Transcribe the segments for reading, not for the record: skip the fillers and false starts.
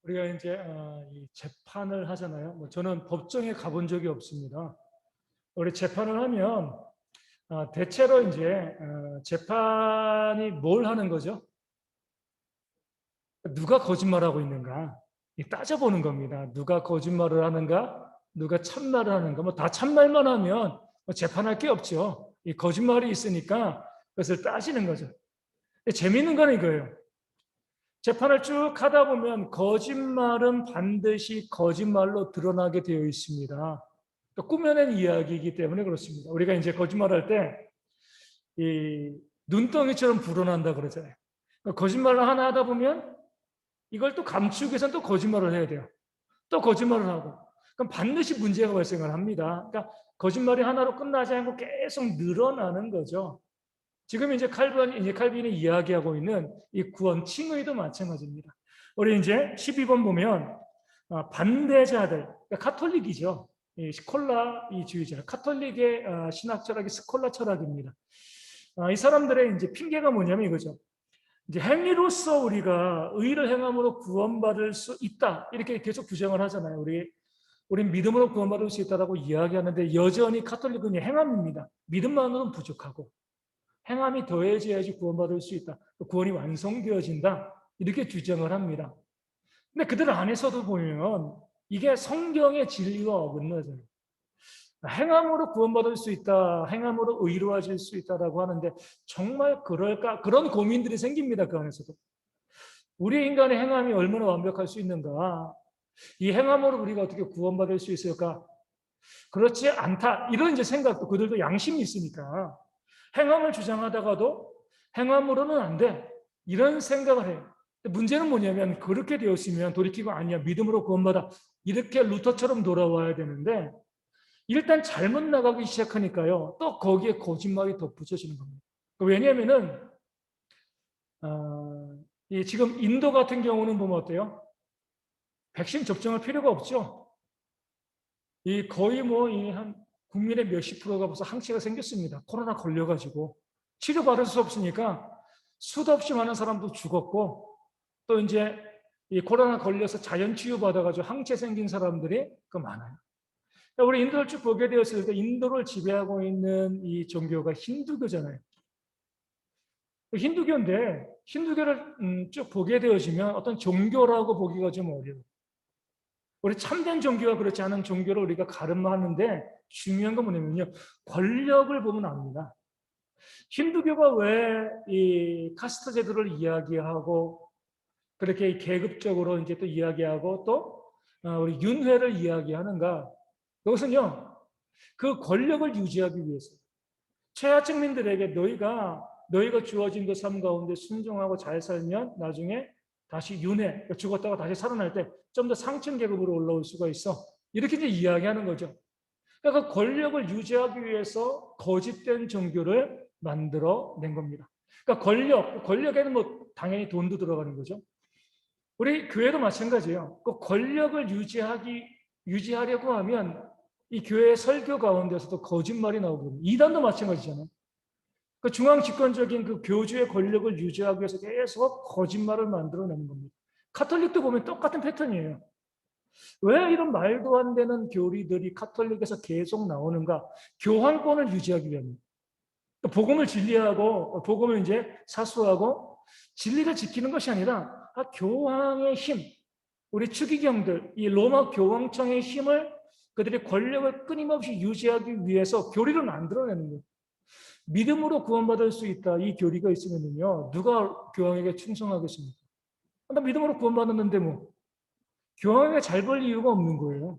우리가 이제 이 재판을 하잖아요. 뭐 저는 법정에 가본 적이 없습니다. 우리 재판을 하면 대체로 이제 재판이 뭘 하는 거죠? 누가 거짓말하고 있는가 따져보는 겁니다. 누가 거짓말을 하는가, 누가 참말을 하는가. 뭐 다 참말만 하면 재판할 게 없죠. 이 거짓말이 있으니까 그것을 따지는 거죠. 재미있는 건 이거예요. 재판을 쭉 하다 보면 거짓말은 반드시 거짓말로 드러나게 되어 있습니다. 또 꾸며낸 이야기이기 때문에 그렇습니다. 우리가 이제 거짓말할 때 이 눈덩이처럼 불어난다 그러잖아요. 거짓말을 하나 하다 보면 이걸 또 감추기 위해서는 또 거짓말을 해야 돼요. 또 거짓말을 하고. 그럼 반드시 문제가 발생을 합니다. 그러니까 거짓말이 하나로 끝나지 않고 계속 늘어나는 거죠. 지금 이제 칼빈이 이야기하고 있는 이 구원 칭의도 마찬가지입니다. 우리 이제 12번 보면 반대자들, 그러니까 카톨릭이죠. 이 스콜라 이주의자, 카톨릭의 신학 철학이 스콜라 철학입니다. 이 사람들의 이제 핑계가 뭐냐면 이거죠. 이제 행위로서 우리가 의를 행함으로 구원받을 수 있다 이렇게 계속 주장을 하잖아요. 우린 믿음으로 구원받을 수 있다라고 이야기하는데 여전히 카톨릭은 행함입니다. 믿음만으로는 부족하고. 행함이 더해져야지 구원받을 수 있다. 구원이 완성되어진다. 이렇게 주장을 합니다. 근데 그들 안에서도 보면 이게 성경의 진리와 어긋나져요. 행함으로 구원받을 수 있다. 행함으로 의로워질 수 있다라고 하는데 정말 그럴까? 그런 고민들이 생깁니다. 그 안에서도. 우리 인간의 행함이 얼마나 완벽할 수 있는가? 이 행함으로 우리가 어떻게 구원받을 수 있을까? 그렇지 않다. 이런 이제 생각도 그들도 양심이 있으니까 행함을 주장하다가도 행함으로는 안 돼. 이런 생각을 해요. 문제는 뭐냐면 그렇게 되었으면 돌이키고 아니야. 믿음으로 구원받아. 이렇게 루터처럼 돌아와야 되는데 일단 잘못 나가기 시작하니까요. 또 거기에 거짓말이 덧붙여지는 겁니다. 왜냐하면은 지금 인도 같은 경우는 보면 어때요? 백신 접종할 필요가 없죠. 이 거의 뭐 한 국민의 몇십 프로가 벌써 항체가 생겼습니다. 코로나 걸려가지고 치료받을 수 없으니까 수도 없이 많은 사람도 죽었고 또 이제 이 코로나 걸려서 자연 치유 받아가지고 항체 생긴 사람들이 그 많아요. 그러니까 우리 인도를 쭉 보게 되었을 때 인도를 지배하고 있는 이 종교가 힌두교잖아요. 힌두교인데 힌두교를 쭉 보게 되어지면 어떤 종교라고 보기가 좀 어려워요. 우리 참된 종교와 그렇지 않은 종교를 우리가 가름하는데 중요한 건 뭐냐면요. 권력을 보면 압니다. 힌두교가 왜 이 카스트 제도를 이야기하고 그렇게 계급적으로 이제 또 이야기하고 또 우리 윤회를 이야기하는가? 그것은요. 그 권력을 유지하기 위해서 최하층민들에게 너희가 주어진 그 삶 가운데 순종하고 잘 살면 나중에 다시 윤회, 죽었다가 다시 살아날 때 좀 더 상층 계급으로 올라올 수가 있어. 이렇게 이제 이야기하는 거죠. 그러니까 그 권력을 유지하기 위해서 거짓된 종교를 만들어 낸 겁니다. 그러니까 권력에는 뭐 당연히 돈도 들어가는 거죠. 우리 교회도 마찬가지예요. 그 권력을 유지하려고 하면 이 교회 설교 가운데서도 거짓말이 나오거든요. 이단도 마찬가지잖아요. 그 중앙 집권적인 그 교주의 권력을 유지하기 위해서 계속 거짓말을 만들어내는 겁니다. 카톨릭도 보면 똑같은 패턴이에요. 왜 이런 말도 안 되는 교리들이 카톨릭에서 계속 나오는가? 교황권을 유지하기 위함입니다. 복음을 진리하고 복음을 이제 사수하고 진리를 지키는 것이 아니라 교황의 힘, 우리 추기경들, 이 로마 교황청의 힘을 그들의 권력을 끊임없이 유지하기 위해서 교리를 만들어내는 거예요. 믿음으로 구원받을 수 있다. 이 교리가 있으면요. 누가 교황에게 충성하겠습니까? 나 믿음으로 구원받았는데 뭐. 교황에게 잘 볼 이유가 없는 거예요.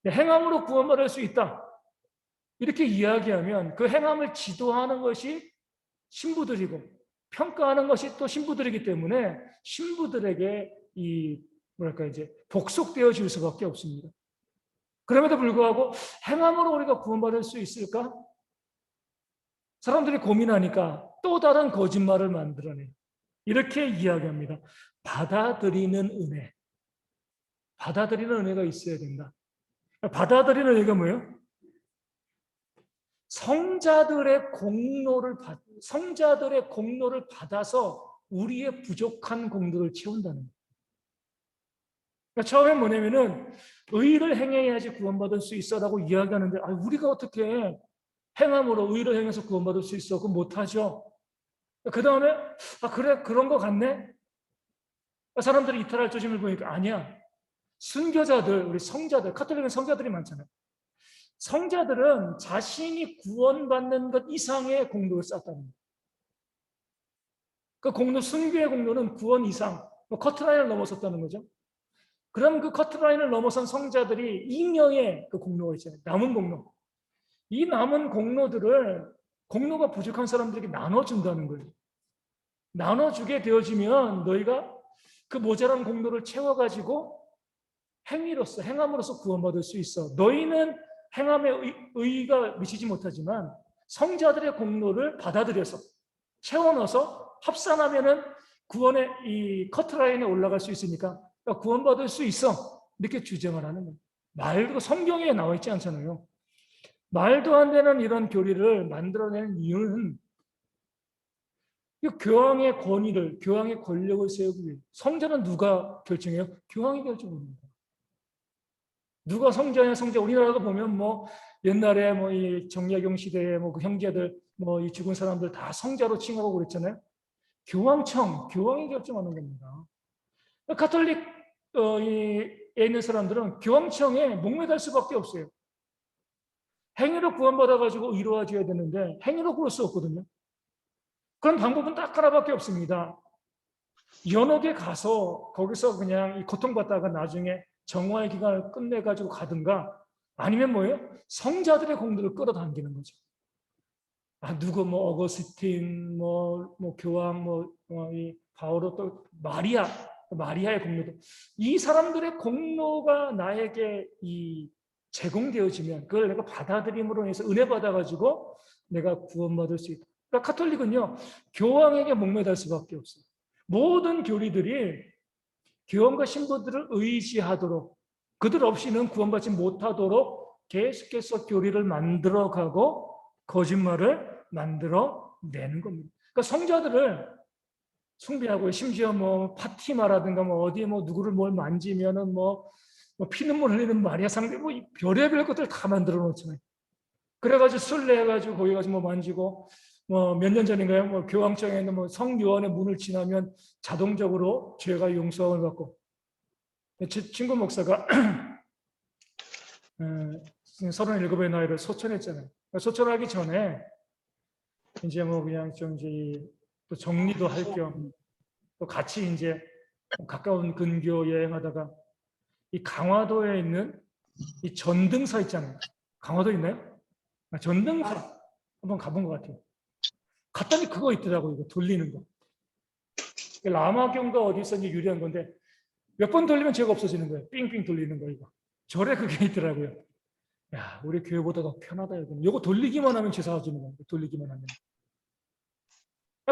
행함으로 구원받을 수 있다. 이렇게 이야기하면 그 행함을 지도하는 것이 신부들이고 평가하는 것이 또 신부들이기 때문에 신부들에게 이 뭐랄까 이제 복속되어 질 수밖에 없습니다. 그럼에도 불구하고 행함으로 우리가 구원받을 수 있을까? 사람들이 고민하니까 또 다른 거짓말을 만들어내. 이렇게 이야기합니다. 받아들이는 은혜. 받아들이는 은혜가 있어야 된다. 받아들이는 은혜가 뭐예요? 성자들의 공로를 받아서 우리의 부족한 공로를 채운다는 거예요. 그러니까 처음에 뭐냐면은 의를 행해야지 구원받을 수 있어라고 이야기하는데 우리가 어떻게 행함으로 의를 행해서 구원받을 수 있어? 그건 못하죠. 그 다음에 그래 그런 거 같네. 사람들이 이탈할 조짐을 보니까 아니야. 순교자들, 우리 성자들, 카톨릭은 성자들이 많잖아요. 성자들은 자신이 구원받는 것 이상의 공로를 쌓았다는 거예요. 그 공로, 순교의 공로는 구원 이상, 커트라인을 넘어섰다는 거죠. 그럼 그 커트라인을 넘어선 성자들이 잉여의 그 공로가 있잖아요. 남은 공로. 이 남은 공로들을 공로가 부족한 사람들에게 나눠준다는 거예요. 나눠주게 되어지면 너희가 그 모자란 공로를 채워가지고 행함으로써 구원받을 수 있어. 너희는 행함에 의의가 미치지 못하지만 성자들의 공로를 받아들여서 채워 넣어서 합산하면은 구원의 이 커트라인에 올라갈 수 있으니까 구원받을 수 있어. 이렇게 주장을 하는 거예요. 말도 성경에 나와 있지 않잖아요. 말도 안 되는 이런 교리를 만들어내는 이유는 교황의 권위를, 교황의 권력을 세우기 위해. 성자는 누가 결정해요? 교황이 결정합니다. 누가 성자냐, 성자. 우리나라도 보면 뭐 옛날에 뭐 이 정약용 시대에 뭐 그 형제들, 뭐 이 죽은 사람들 다 성자로 칭하고 그랬잖아요. 교황이 결정하는 겁니다. 가톨릭 에 있는 사람들은 교황청에 목매달 수밖에 없어요. 행위로 구원받아가지고 이루어져야 되는데 행위로 그럴 수 없거든요. 그런 방법은 딱 하나밖에 없습니다. 연옥에 가서 거기서 그냥 고통받다가 나중에 정화의 기간을 끝내가지고 가든가 아니면 뭐예요? 성자들의 공들을 끌어당기는 거죠. 누구 뭐 어거스틴 뭐 교황 이 바오로 또 마리아의 공로도 이 사람들의 공로가 나에게 이 제공되어지면 그걸 내가 받아들임으로 해서 은혜 받아가지고 내가 구원받을 수 있다. 그러니까 카톨릭은요 교황에게 목매달 수밖에 없어요. 모든 교리들이 교황과 신부들을 의지하도록 그들 없이는 구원받지 못하도록 계속해서 교리를 만들어가고 거짓말을 만들어내는 겁니다. 그러니까 성자들을 숭배하고 심지어 뭐 파티마라든가 뭐 어디에 뭐 누구를 뭘 만지면은 뭐 피눈물 흘리는 마리아 상대 뭐 별의별 것들 다 만들어 놓잖아요. 그래가지고 술래해가지고 거기 가서 뭐 만지고 뭐 몇 년 전인가요? 뭐 교황청에 있는 뭐 성요원의 문을 지나면 자동적으로 죄가 용서함을 받고 제 친구 목사가 37의 나이를 소천했잖아요. 소천하기 전에 이제 뭐 그냥 좀 이제 또 정리도 할 겸 또 같이 이제 가까운 근교 여행하다가 이 강화도에 있는 이 전등사 있잖아요. 강화도 있나요? 전등사 한번 가본 것 같아요. 갔더니 그거 있더라고요. 이거 돌리는 거. 라마경가 어디서 이제 유래한 건데 몇 번 돌리면 죄가 없어지는 거예요. 삥삥 돌리는 거 이거. 절에 그게 있더라고요. 야, 우리 교회보다 더 편하다. 이거 돌리기만 하면 죄 사와지는 거예요. 돌리기만 하면.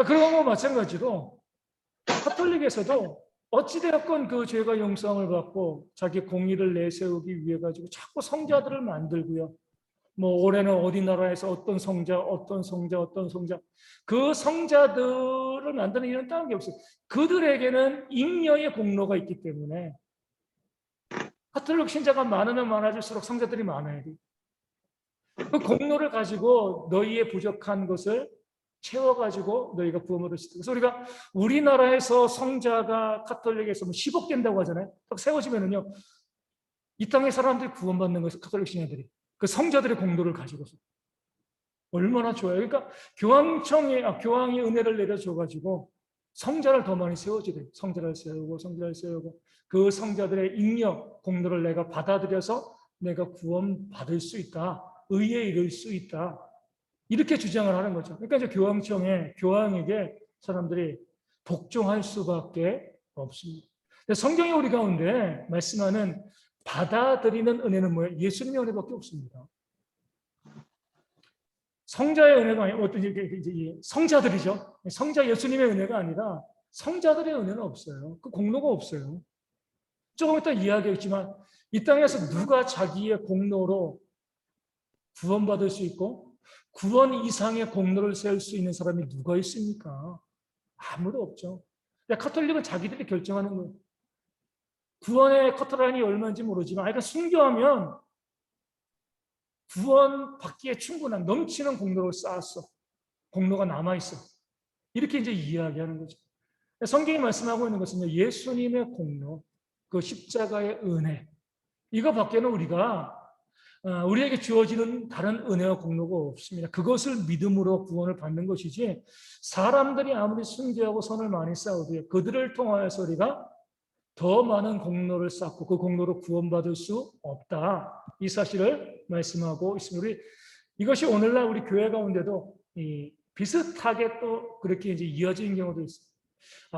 그런 거 마찬가지로 카톨릭에서도 어찌되었건 그 죄가 용서함을 받고 자기 공의를 내세우기 위해 가지고 자꾸 성자들을 만들고요. 뭐 올해는 어디 나라에서 어떤 성자 그 성자들을 만드는 이유는 다른 게 없어요. 그들에게는 잉여의 공로가 있기 때문에 카톨릭 신자가 많으면 많아질수록 성자들이 많아야 돼요. 그 공로를 가지고 너희의 부족한 것을 채워가지고 너희가 구원을 얻을 수 있다. 그래서 우리가 우리나라에서 성자가 카톨릭에서 10억 된다고 하잖아요. 딱 세워지면은요, 이 땅의 사람들이 구원받는 것을 카톨릭 신자들이 그 성자들의 공로를 가지고서 얼마나 좋아요. 그러니까 교황이 은혜를 내려줘가지고 성자를 더 많이 세워줘야 돼요. 성자를 세우고 그 성자들의 잉여 공로를 내가 받아들여서 내가 구원받을 수 있다. 의에 이를 수 있다. 이렇게 주장을 하는 거죠. 그러니까 이제 교황에게 사람들이 복종할 수밖에 없습니다. 성경이 우리 가운데 말씀하는 받아들이는 은혜는 뭐예요? 예수님의 은혜밖에 없습니다. 성자의 은혜가 아니라 어떤 이제 성자들이죠. 성자 예수님의 은혜가 아니라 성자들의 은혜는 없어요. 그 공로가 없어요. 조금 이따 이야기했지만 이 땅에서 누가 자기의 공로로 구원받을 수 있고 구원 이상의 공로를 세울 수 있는 사람이 누가 있습니까? 아무도 없죠. 카톨릭은 자기들이 결정하는 거예요. 구원의 커트라인이 얼마인지 모르지만 하여간 순교하면 구원 받기에 충분한 넘치는 공로를 쌓았어. 공로가 남아있어. 이렇게 이제 이야기하는 거죠. 성경이 말씀하고 있는 것은 예수님의 공로, 그 십자가의 은혜, 이거 밖에는 우리에게 주어지는 다른 은혜와 공로가 없습니다. 그것을 믿음으로 구원을 받는 것이지, 사람들이 아무리 순교하고 선을 많이 쌓아도 그들을 통하여서 우리가 더 많은 공로를 쌓고 그 공로로 구원받을 수 없다. 이 사실을 말씀하고 있습니다. 이것이 오늘날 우리 교회 가운데도 비슷하게 또 그렇게 이제 이어진 경우도 있습니다.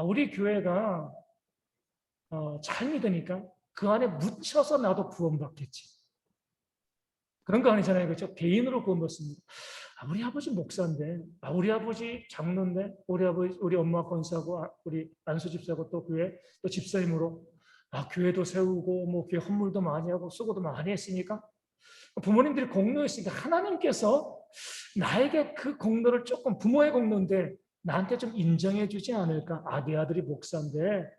우리 교회가 잘 믿으니까 그 안에 묻혀서 나도 구원받겠지. 그런 거 아니잖아요. 그렇죠? 개인으로 구원받습니다. 우리 아버지 목사인데, 우리 아버지 장로인데, 우리 엄마 권사고, 우리 안수 집사고, 또 교회 또 집사님으로 교회도 세우고 뭐 교회 헌물도 많이 하고 수고도 많이 했으니까 부모님들이 공로했으니까 하나님께서 나에게 그 공로를 조금, 부모의 공로인데 나한테 좀 인정해 주지 않을까? 내 아들이 목사인데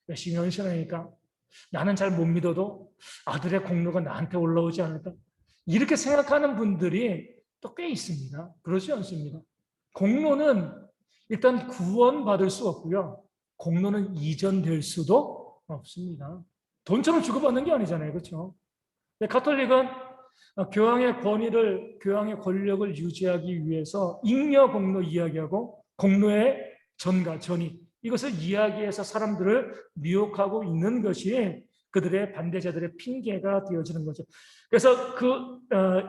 열심히 헌신하니까 나는 잘 못 믿어도 아들의 공로가 나한테 올라오지 않을까? 이렇게 생각하는 분들이 또 꽤 있습니다. 그렇지 않습니다. 공로는 일단 구원받을 수 없고요. 공로는 이전될 수도 없습니다. 돈처럼 주고받는 게 아니잖아요. 그렇죠? 가톨릭은 교황의 권위를, 교황의 권력을 유지하기 위해서 잉여 공로 이야기하고 공로의 전가, 전이, 이것을 이야기해서 사람들을 미혹하고 있는 것이 그들의 반대자들의 핑계가 되어지는 거죠. 그래서 그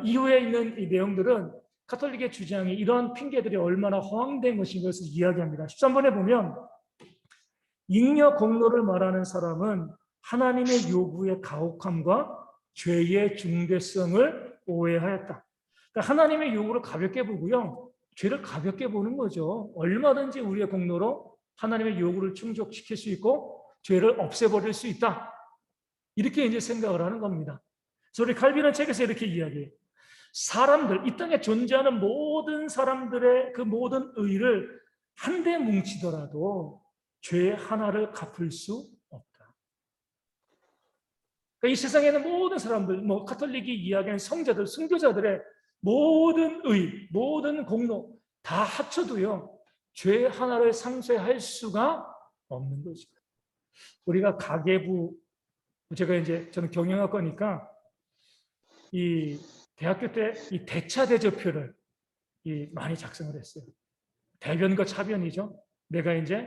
이후에 있는 이 내용들은 가톨릭의 주장이 이러한 핑계들이 얼마나 허황된 것인 것을 이야기합니다. 13번에 보면 잉여 공로를 말하는 사람은 하나님의 요구의 가혹함과 죄의 중대성을 오해하였다. 그러니까 하나님의 요구를 가볍게 보고요, 죄를 가볍게 보는 거죠. 얼마든지 우리의 공로로 하나님의 요구를 충족시킬 수 있고 죄를 없애버릴 수 있다. 이렇게 이제 생각을 하는 겁니다. 그래서 우리 칼빈은 책에서 이렇게 이야기해요. 사람들, 이 땅에 존재하는 모든 사람들의 그 모든 의를 한데 뭉치더라도 죄 하나를 갚을 수 없다. 그러니까 이 세상에는 모든 사람들, 뭐 가톨릭이 이야기하는 성자들, 순교자들의 모든 의, 모든 공로 다 합쳐도요, 죄 하나를 상쇄할 수가 없는 거죠. 우리가 가계부, 저는 경영학과니까 이 대학교 때 이 대차 대조표를 많이 작성을 했어요. 대변과 차변이죠. 내가 이제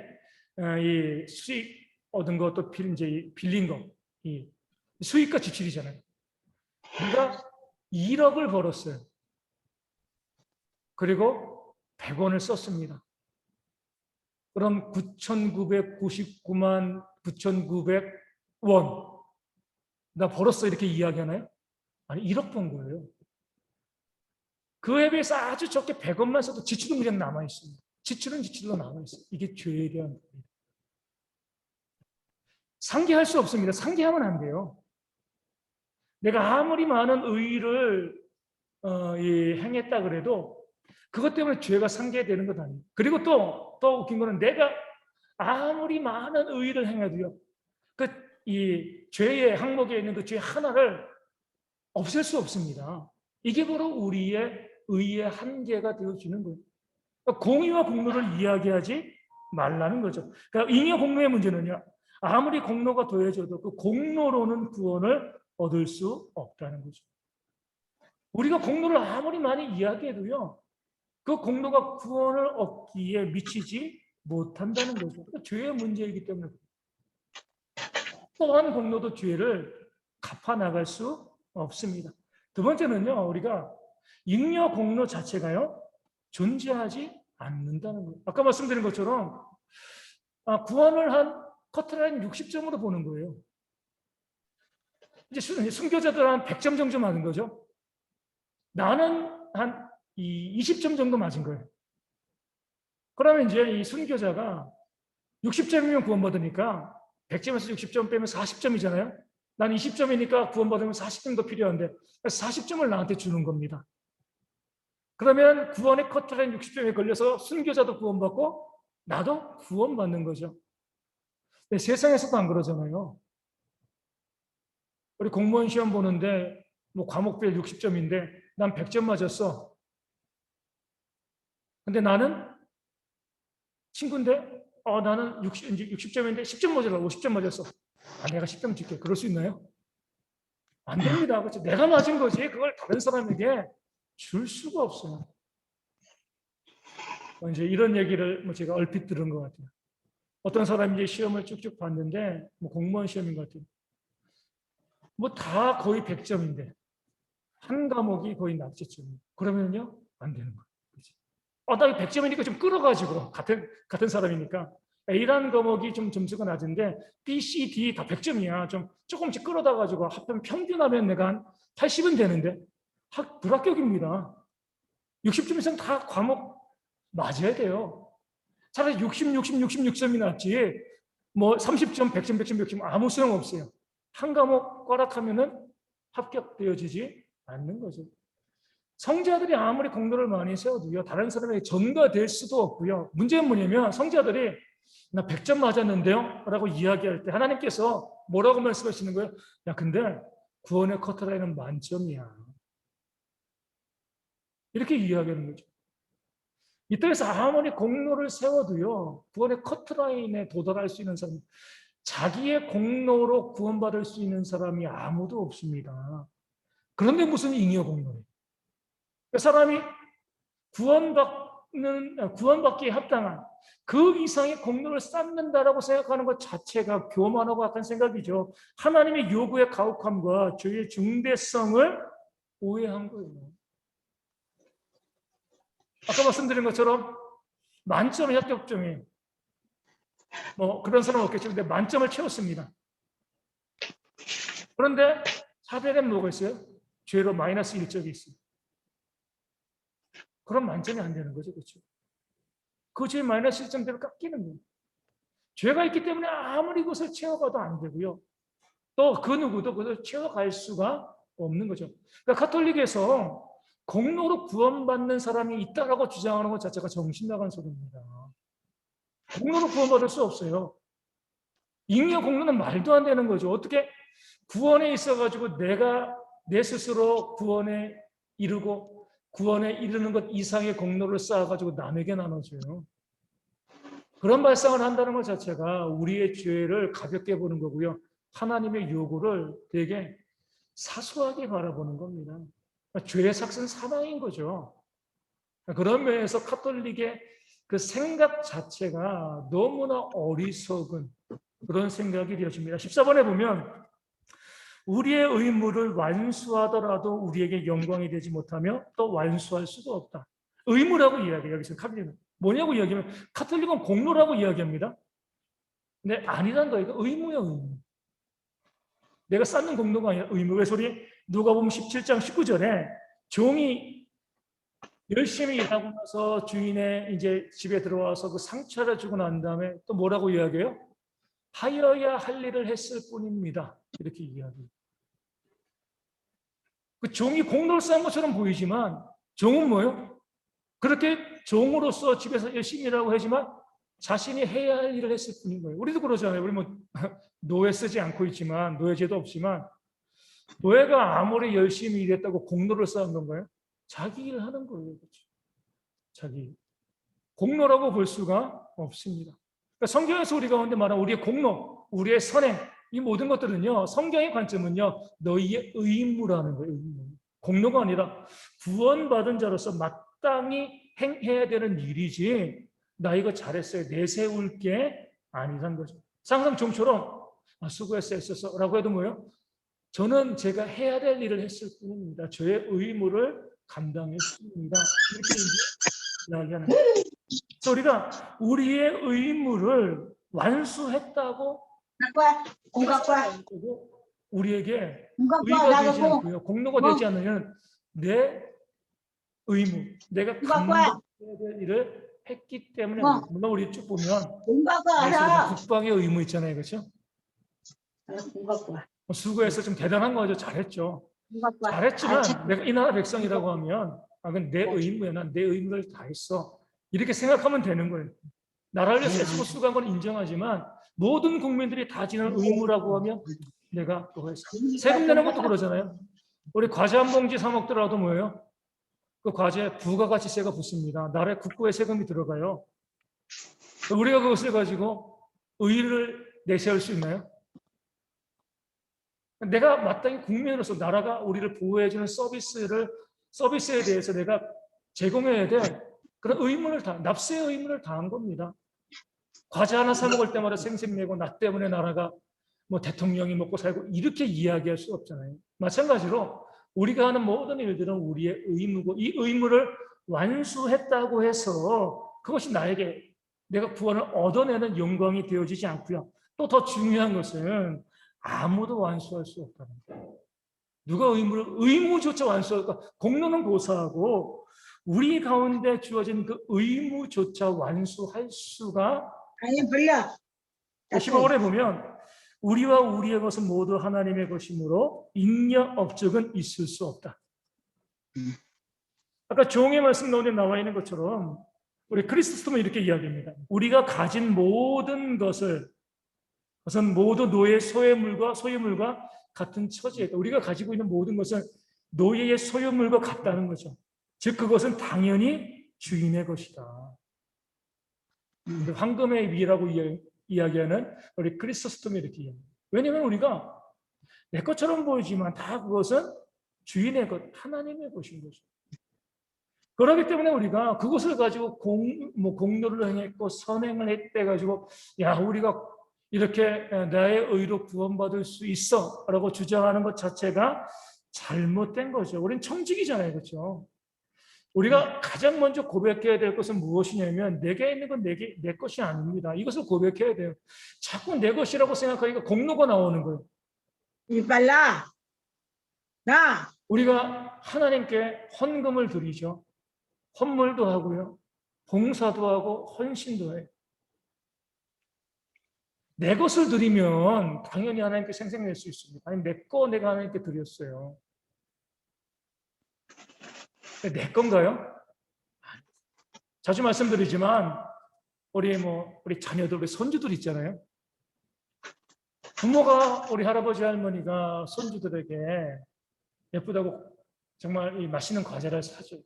이 수익 얻은 것도 이제 빌린 거, 이 수익과 지출이잖아요. 내가 1억을 벌었어요. 그리고 100원을 썼습니다. 그럼 9,999만 9,900원 나 벌었어, 이렇게 이야기하나요? 아니, 1억 번 거예요. 그에 비해서 아주 적게 100원만 써도 지출은 그냥 남아있습니다. 지출은 지출로 남아있어요. 이게 죄에 대한 겁니다. 상기할 수 없습니다. 상기하면 안 돼요. 내가 아무리 많은 의의를 행했다 그래도 그것 때문에 죄가 상기되는 것 아니에요. 그리고 또 웃긴 거는 내가 아무리 많은 의의를 행해도요, 이 죄의 항목에 있는 그 죄 하나를 없앨 수 없습니다. 이게 바로 우리의 의의 한계가 되어지는 거예요. 그러니까 공의와 공로를 이야기하지 말라는 거죠. 그러니까 잉여 공로의 문제는요, 아무리 공로가 더해져도 그 공로로는 구원을 얻을 수 없다는 거죠. 우리가 공로를 아무리 많이 이야기해도요, 그 공로가 구원을 얻기에 미치지 못한다는 거죠. 그러니까 죄의 문제이기 때문에 또한 공로도 죄를 갚아 나갈 수 없습니다. 두 번째는요, 우리가 잉여 공로 자체가요, 존재하지 않는다는 거예요. 아까 말씀드린 것처럼 구원을 한 커트라인 60점으로 보는 거예요. 이제 순교자들 한 100점 정도 맞은 거죠. 나는 한 20점 정도 맞은 거예요. 그러면 이제 이 순교자가 60점이면 구원받으니까 100점에서 60점 빼면 40점이잖아요. 난 20점이니까 구원받으면 40점 더 필요한데 40점을 나한테 주는 겁니다. 그러면 구원의 커트라인 60점에 걸려서 순교자도 구원받고 나도 구원받는 거죠. 세상에서도 안 그러잖아요. 우리 공무원 시험 보는데 뭐 과목별 60점인데 난 100점 맞았어. 근데 나는 친구인데 나는 60점인데 10점 맞으라 50점 맞았어. 내가 10점 줄게. 그럴 수 있나요? 안 됩니다. 그렇죠? 내가 맞은 거지. 그걸 다른 사람에게 줄 수가 없어요. 이제 이런 얘기를 뭐 제가 얼핏 들은 것 같아요. 어떤 사람이 이제 시험을 쭉쭉 봤는데 뭐 공무원 시험인 것 같아요. 뭐 다 거의 100점인데 한 과목이 거의 낙제점이에요. 그러면요 안 되는 거예요. 나 100점이니까 좀 끌어가지고 같은 사람이니까 A라는 과목이 좀 점수가 낮은데 B, C, D 다 100점이야. 좀 조금씩 끌어다 가지고 합하면 평균하면 내가 한 80은 되는데 불합격입니다. 60점 이상 다 과목 맞아야 돼요. 차라리 60, 66점이 낫지. 뭐 30점, 100점, 100점, 100점 아무 소용 없어요. 한 과목 꽈락하면은 합격되어지지 않는 거죠. 성자들이 아무리 공로를 많이 세워도요, 다른 사람에게 전가될 수도 없고요. 문제는 뭐냐면 성자들이 나 100점 맞았는데요? 라고 이야기할 때 하나님께서 뭐라고 말씀하시는 거예요? 야, 근데 구원의 커트라인은 만점이야. 이렇게 이야기하는 거죠. 이 땅에서 아무리 공로를 세워도요, 구원의 커트라인에 도달할 수 있는 사람, 자기의 공로로 구원받을 수 있는 사람이 아무도 없습니다. 그런데 무슨 잉여 공로예요? 그 사람이 구원받기에 합당한 그 이상의 공로를 쌓는다라고 생각하는 것 자체가 교만하고 악한 생각이죠. 하나님의 요구의 가혹함과 죄의 중대성을 오해한 거예요. 아까 말씀드린 것처럼 만점의 합격점이에요. 뭐 그런 사람은 없겠죠. 근데 만점을 채웠습니다. 그런데 차별은 뭐가 있어요? 죄로 마이너스 1점이 있어요. 그럼 만점이 안 되는 거죠. 그렇죠? 그 죄 마이너스 1점대로 깎이는 거예요. 죄가 있기 때문에 아무리 그것을 채워가도 안 되고요. 또 그 누구도 그것을 채워갈 수가 없는 거죠. 그러니까 가톨릭에서 공로로 구원받는 사람이 있다라고 주장하는 것 자체가 정신 나간 소리입니다. 공로로 구원받을 수 없어요. 잉여 공로는 말도 안 되는 거죠. 어떻게 구원에 있어가지고 내가 내 스스로 구원에 이르고 구원에 이르는 것 이상의 공로를 쌓아가지고 남에게 나눠줘요. 그런 발상을 한다는 것 자체가 우리의 죄를 가볍게 보는 거고요. 하나님의 요구를 되게 사소하게 바라보는 겁니다. 죄의 삭은 사망인 거죠. 그런 면에서 카톨릭의 그 생각 자체가 너무나 어리석은 그런 생각이 되어집니다. 14번에 보면 우리의 의무를 완수하더라도 우리에게 영광이 되지 못하며 또 완수할 수도 없다. 의무라고 이야기해요. 여기서 카톨릭은. 뭐냐고 이야기하면 카톨릭은 공로라고 이야기합니다. 근데 아니란 거예요. 의무야, 의무. 내가 쌓는 공로가 아니라 의무. 왜 소리? 누가복음 17장 19절에 종이 열심히 일하고 나서 주인의 이제 집에 들어와서 그 상처를 주고 난 다음에 또 뭐라고 이야기해요? 하여야 할 일을 했을 뿐입니다. 이렇게 이야기해요. 그 종이 공로를 쌓은 것처럼 보이지만 종은 뭐예요? 그렇게 종으로서 집에서 열심히 일하고 하지만 자신이 해야 할 일을 했을 뿐인 거예요. 우리도 그러잖아요. 우리 뭐 노예 쓰지 않고 있지만 노예제도 없지만 노예가 아무리 열심히 일했다고 공로를 쌓은 건가요? 자기 일을 하는 거예요. 그렇죠? 자기 일. 공로라고 볼 수가 없습니다. 그러니까 성경에서 우리 가운데 말하는 우리의 공로, 우리의 선행 이 모든 것들은요. 성경의 관점은요. 너희의 의무라는 거예요. 의무. 공로가 아니라 구원받은 자로서 마땅히 행해야 되는 일이지 나 이거 잘했어요. 내세울 게 아니란 거죠. 항상 좀처럼 수고했어요. 했었어 라고 해도 뭐예요? 저는 제가 해야 될 일을 했을 뿐입니다. 저의 의무를 감당했습니다. 이렇게 이야기하는 거예요. 그래서 우리가 우리의 의무를 완수했다고 우리에게 의가 되지 않고요. 공로가 되지 않으면 내 의무, 내가 감당해야 될 일을 했기 때문에 물론 우리 쭉 보면 국방의 의무 있잖아요. 그렇죠? 수고해서 좀 대단한 거죠. 잘했죠. 잘했지만 내가 이 나라 백성이라고 하면 그건 내 의무야. 난 내 의무를 다 했어. 이렇게 생각하면 되는 거예요. 나라를 위해서 애쓰고 수고한 건 인정하지만 모든 국민들이 다 지는 의무라고 하면 내가 그거 했어. 세금 내는 것도 그러잖아요. 우리 과자 한 봉지 사 먹더라도 뭐예요? 그 과자에 부가가치세가 붙습니다. 나라의 국고에 세금이 들어가요. 우리가 그것을 가지고 의의를 내세울 수 있나요? 내가 마땅히 국민으로서 나라가 우리를 보호해주는 서비스에 대해서 내가 제공해야 될 그런 의무를 납세의 의무를 다한 겁니다. 과자 하나 사 먹을 때마다 생색내고 나 때문에 나라가 뭐 대통령이 먹고 살고 이렇게 이야기할 수 없잖아요. 마찬가지로 우리가 하는 모든 일들은 우리의 의무고 이 의무를 완수했다고 해서 그것이 나에게 내가 구원을 얻어내는 영광이 되어지지 않고요. 또 더 중요한 것은 아무도 완수할 수 없다는 거예요. 누가 의무조차 완수할까? 공로는 고사하고 우리 가운데 주어진 그 의무조차 완수할 수가 아니 불러. 15절에 보면 우리와 우리의 것은 모두 하나님의 것이므로 인력 업적은 있을 수 없다. 아까 종의 말씀 가운데 나와 있는 것처럼 우리 크리스토스는 이렇게 이야기합니다. 우리가 가진 모든 것은 모두 노예의 소유물과 같은 처지에 있다. 우리가 가지고 있는 모든 것은 노예의 소유물과 같다는 거죠. 즉 그것은 당연히 주인의 것이다. 황금의 위라고 이야기하는 우리 크리스토스톰이 이렇게 이야기합니다. 왜냐하면 우리가 내 것처럼 보이지만 다 그것은 주인의 것, 하나님의 것인 거죠. 그렇기 때문에 우리가 그것을 가지고 공로를 행했고 선행을 했대 가지고 야 우리가 이렇게 나의 의로 구원받을 수 있어 라고 주장하는 것 자체가 잘못된 거죠. 우리는 청직이잖아요. 그렇죠? 우리가 가장 먼저 고백해야 될 것은 무엇이냐면 내게 있는 건 내 것이 아닙니다. 이것을 고백해야 돼요. 자꾸 내 것이라고 생각하니까 공로가 나오는 거예요. 이빨라. 나. 우리가 하나님께 헌금을 드리죠. 헌물도 하고요. 봉사도 하고 헌신도 해요. 내 것을 드리면 당연히 하나님께 생생낼 수 있습니다. 아니 내 거 내가 하나님께 드렸어요. 내 건가요? 자주 말씀드리지만 우리 자녀들, 우리 손주들 있잖아요. 부모가 우리 할아버지 할머니가 손주들에게 예쁘다고 정말 이 맛있는 과자를 사줘요.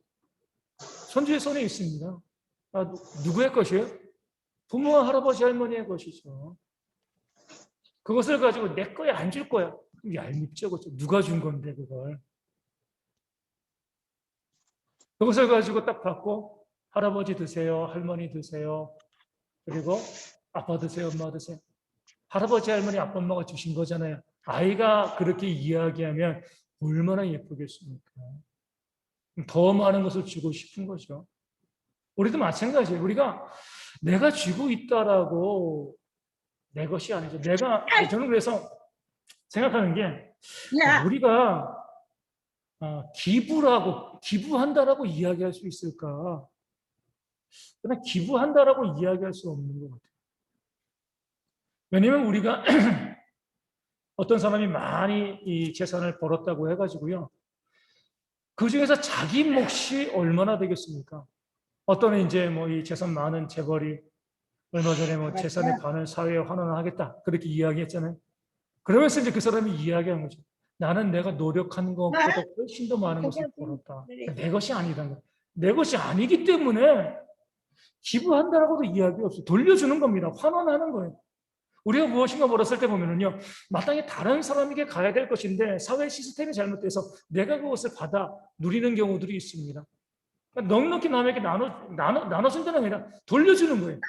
손주의 손에 있습니다. 누구의 것이에요? 부모와 할아버지 할머니의 것이죠. 그것을 가지고 내 거야 안 줄 거야. 얄밉죠. 그렇죠? 누가 준 건데 그걸. 그것을 가지고 딱 받고 할아버지 드세요. 할머니 드세요. 그리고 아빠 드세요. 엄마 드세요. 할아버지 할머니 아빠 엄마가 주신 거잖아요. 아이가 그렇게 이야기하면 얼마나 예쁘겠습니까? 더 많은 것을 주고 싶은 거죠. 우리도 마찬가지예요. 우리가 내가 쥐고 있다라고 내 것이 아니죠. 저는 그래서 생각하는 게 우리가 기부한다라고 이야기할 수 있을까? 그냥 기부한다라고 이야기할 수 없는 것 같아요. 왜냐하면 우리가 어떤 사람이 많이 이 재산을 벌었다고 해가지고요. 그 중에서 자기 몫이 얼마나 되겠습니까? 어떤 이제 이 재산 많은 재벌이 얼마 전에 재산의 반을 사회에 환원하겠다 그렇게 이야기했잖아요. 그러면서 이제 그 사람이 이야기한 거죠. 나는 내가 노력한 것보다 훨씬 더 많은 것을 벌었다. 내 것이 아니라는 거예요. 내 것이 아니기 때문에 기부한다라고도 이야기 없어요. 돌려주는 겁니다. 환원하는 거예요. 우리가 무엇인가 벌었을 때 보면은요, 마땅히 다른 사람에게 가야 될 것인데 사회 시스템이 잘못돼서 내가 그것을 받아 누리는 경우들이 있습니다. 그러니까 넉넉히 남에게 나눠준다는 게 아니라 돌려주는 거예요.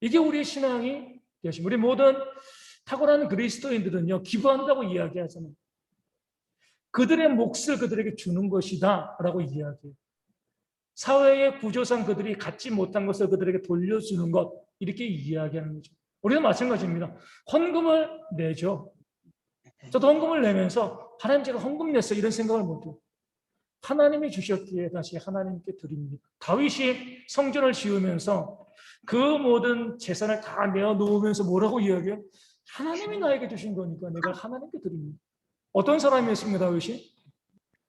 이게 우리의 신앙이 되십니다. 우리 모든 탁월한 그리스도인들은요, 기부한다고 이야기하잖아요. 그들의 몫을 그들에게 주는 것이다 라고 이야기해요. 사회의 구조상 그들이 갖지 못한 것을 그들에게 돌려주는 것, 이렇게 이야기하는 거죠. 우리도 마찬가지입니다. 헌금을 내죠. 저도 헌금을 내면서 하나님 제가 헌금 냈어요 이런 생각을 못해요. 하나님이 주셨기에 다시 하나님께 드립니다. 다윗이 성전을 지으면서 그 모든 재산을 다 내어놓으면서 뭐라고 이야기해요? 하나님이 나에게 주신 거니까 내가 하나님께 드립니다. 어떤 사람이었습니까 다윗이?